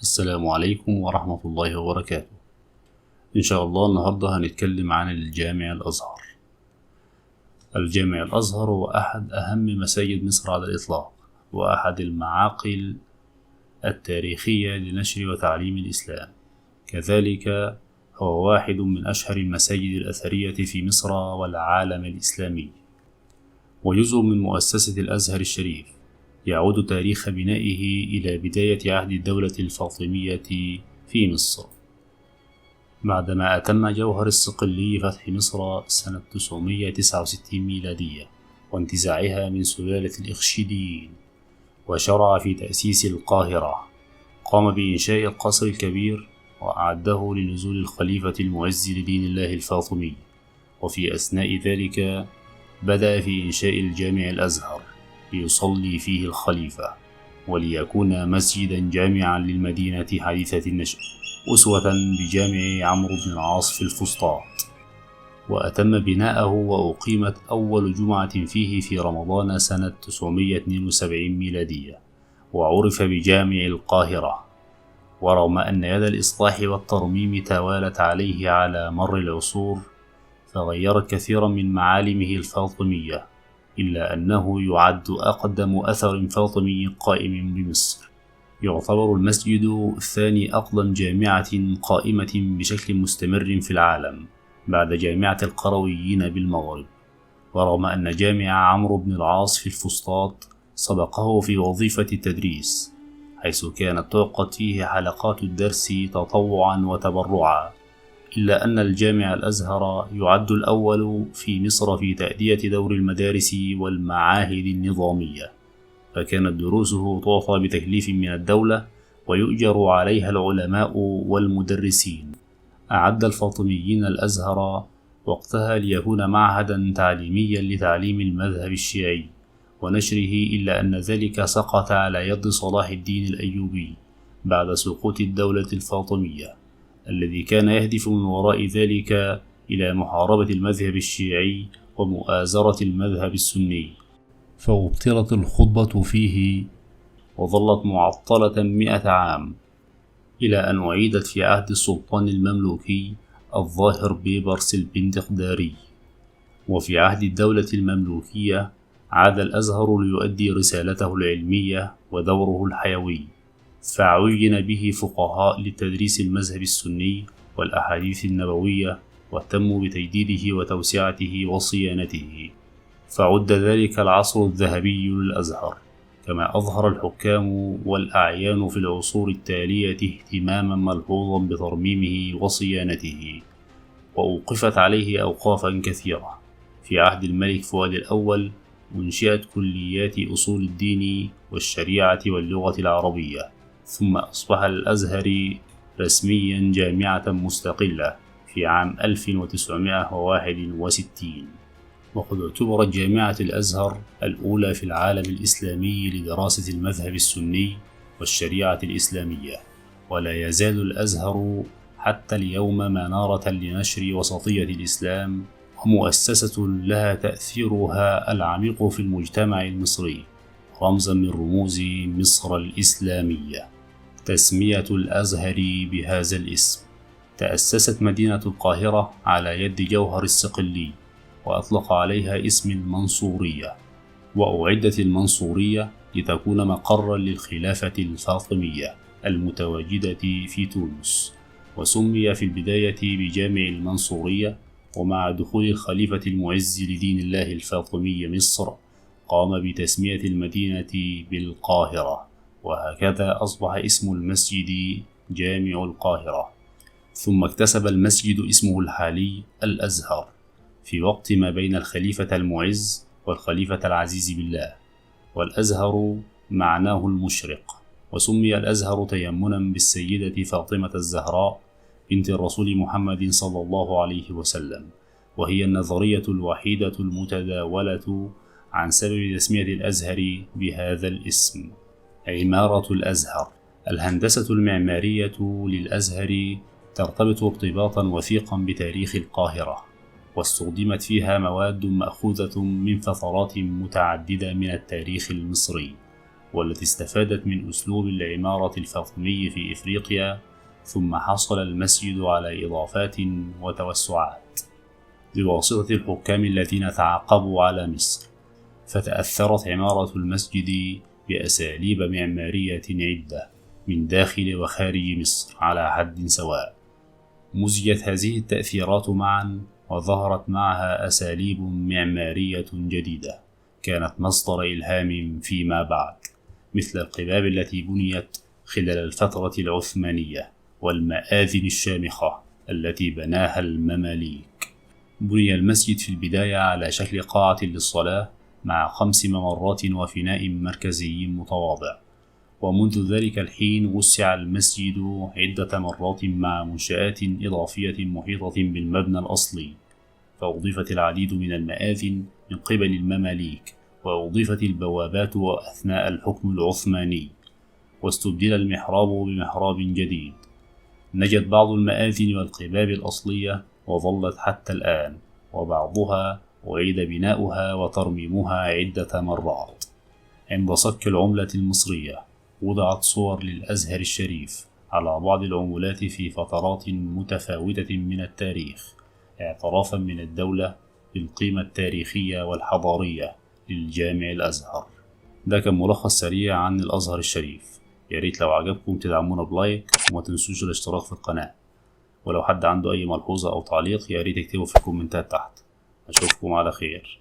السلام عليكم ورحمة الله وبركاته. إن شاء الله النهاردة هنتكلم عن الجامع الأزهر. الجامع الأزهر هو أحد أهم مساجد مصر على الإطلاق، وأحد المعاقل التاريخية لنشر وتعليم الإسلام. كذلك هو واحد من أشهر المساجد الأثرية في مصر والعالم الإسلامي، وجزء من مؤسسة الأزهر الشريف. يعود تاريخ بنائه إلى بداية عهد الدولة الفاطمية في مصر، بعدما أتم جوهر الصقلي فتح مصر سنة 969 ميلادية وانتزاعها من سلالة الإخشيديين، وشرع في تأسيس القاهرة. قام بإنشاء القصر الكبير وأعده لنزول الخليفة المعز لدين الله الفاطمي، وفي أثناء ذلك بدأ في إنشاء الجامع الأزهر ليصلي فيه الخليفة، وليكون مسجدا جامعا للمدينة حديثة النشأ، أسوة بجامع عمرو بن العاص في الفسطاط. وأتم بناءه وأقيمت أول جمعة فيه في رمضان سنة 972 ميلادية، وعرف بجامع القاهرة. ورغم أن يد الإصلاح والترميم توالت عليه على مر العصور، فغيرت كثيرا من معالمه الفاطمية، إلا أنه يعد أقدم أثر فاطمي قائم بمصر. يعتبر المسجد ثاني أقدم جامعة قائمة بشكل مستمر في العالم بعد جامعة القرويين بالمغرب، ورغم أن جامع عمرو بن العاص في الفسطاط سبقه في وظيفة التدريس، حيث كانت تعقد فيه حلقات الدرس تطوعا وتبرعا، إلا أن الجامع الأزهر يعد الأول في مصر في تأدية دور المدارس والمعاهد النظامية، فكانت دروسه تعطى بتكليف من الدولة ويؤجر عليها العلماء والمدرسين. أعد الفاطميين الأزهر وقتها ليكون معهدا تعليميا لتعليم المذهب الشيعي ونشره، إلا أن ذلك سقط على يد صلاح الدين الأيوبي بعد سقوط الدولة الفاطمية، الذي كان يهدف من وراء ذلك إلى محاربة المذهب الشيعي ومؤازرة المذهب السني، فأبطلت الخطبة فيه وظلت معطلة 100 عام، إلى أن أعيدت في عهد السلطان المملوكي الظاهر بيبرس البندقداري. وفي عهد الدولة المملوكية عاد الأزهر ليؤدي رسالته العلمية ودوره الحيوي، فعين به فقهاء لتدريس المذهب السني والأحاديث النبوية، واهتموا بتجديده وتوسعته وصيانته، فعد ذلك العصر الذهبي للأزهر. كما أظهر الحكام والأعيان في العصور التالية اهتماما ملحوظا بترميمه وصيانته، وأوقفت عليه أوقافا كثيرة. في عهد الملك فؤاد الأول أنشئت كليات أصول الدين والشريعة واللغة العربية، ثم أصبح الأزهر رسميا جامعة مستقلة في عام 1961. وقد اعتبرت جامعة الأزهر الأولى في العالم الإسلامي لدراسة المذهب السني والشريعة الإسلامية، ولا يزال الأزهر حتى اليوم منارة لنشر وسطية الإسلام ومؤسسة لها تأثيرها العميق في المجتمع المصري، رمزا من رموز مصر الإسلامية. تسمية الأزهر بهذا الاسم: تأسست مدينة القاهرة على يد جوهر الصقلي، وأطلق عليها اسم المنصورية، وأعدت المنصورية لتكون مقرا للخلافة الفاطمية المتواجدة في تونس، وسمي في البداية بجامع المنصورية. ومع دخول الخليفة المعز لدين الله الفاطمي مصر قام بتسمية المدينة بالقاهرة، وهكذا أصبح اسم المسجد جامع القاهرة. ثم اكتسب المسجد اسمه الحالي الأزهر في وقت ما بين الخليفة المعز والخليفة العزيز بالله، والأزهر معناه المشرق، وسمي الأزهر تيمنا بالسيدة فاطمة الزهراء بنت الرسول محمد صلى الله عليه وسلم، وهي النظرية الوحيدة المتداولة عن سبب تسمية الأزهر بهذا الاسم. عمارة الأزهر: الهندسة المعمارية للأزهر ترتبط ارتباطا وثيقا بتاريخ القاهرة، واستخدمت فيها مواد مأخوذة من فترات متعددة من التاريخ المصري، والتي استفادت من أسلوب العمارة الفاطمي في إفريقيا، ثم حصل المسجد على إضافات وتوسعات بواسطة الحكام الذين تعاقبوا على مصر، فتأثرت عمارة المسجد بأساليب معمارية عدة من داخل وخارج مصر على حد سواء. مزجت هذه التأثيرات معا وظهرت معها أساليب معمارية جديدة كانت مصدر إلهام فيما بعد، مثل القباب التي بنيت خلال الفترة العثمانية والمآذن الشامخة التي بناها المماليك. بني المسجد في البداية على شكل قاعة للصلاة مع 5 ممرات وفناء مركزي متواضع، ومنذ ذلك الحين وسع المسجد عدة مرات مع منشآت إضافية محيطة بالمبنى الأصلي، فأضيفت العديد من المآذن من قبل المماليك، وأضيفت البوابات أثناء الحكم العثماني، واستبدل المحراب بمحراب جديد. نجت بعض المآذن والقباب الأصلية وظلت حتى الآن، وبعضها أعيد بناؤها وترميمها عدة مرات. عند صك العملة المصرية وضعت صور للأزهر الشريف على بعض العملات في فترات متفاوتة من التاريخ، اعترافا من الدولة بالقيمة التاريخية والحضارية للجامع الأزهر. ده كان ملخص سريع عن الأزهر الشريف. ياريت لو عجبكم تدعمونا بلايك، وما تنسوش الاشتراك في القناة، ولو حد عنده أي ملحوظة أو تعليق ياريت اكتبه في الكومنتات تحت. أشوفكم على خير.